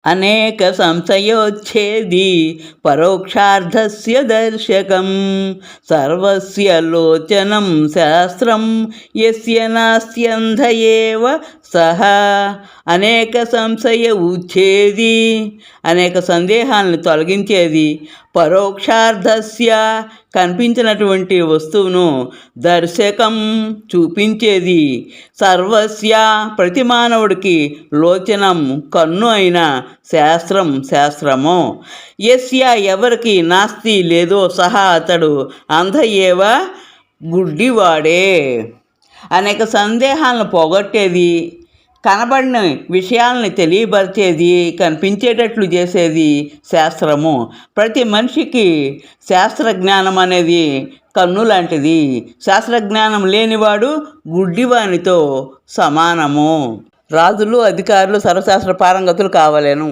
అనేక సంశయోచ్ఛేది పరోక్షార్థస్య దర్శకం సర్వస్య లోచనం శాస్త్రం యస్య నాస్త్యంధ ఏవ సహ. అనేక సంశయ ఉచ్ఛేది, అనేక సందేహాలను తొలగించేది, పరోక్షార్థస్య కనిపించినటువంటి వస్తువును, దర్శకం చూపించేది, సర్వస్య ప్రతి మానవుడికి, లోచనం కన్ను అయిన శాస్త్రము, యస్య ఎవరికి, నాస్తి లేదో సహా అతడు, అంధ ఏవ గుడ్డివాడే. అనేక సందేహాలను పోగొట్టేది, కనబడిన విషయాలని తెలియపరిచేది, కనిపించేటట్లు చేసేది శాస్త్రము. ప్రతి మనిషికి శాస్త్రజ్ఞానం అనేది కన్ను లాంటిది. శాస్త్రజ్ఞానం లేనివాడు గుడ్డివానితో సమానము. రాజులు, అధికారులు సర్వశాస్త్ర పారంగతులు కావలెను.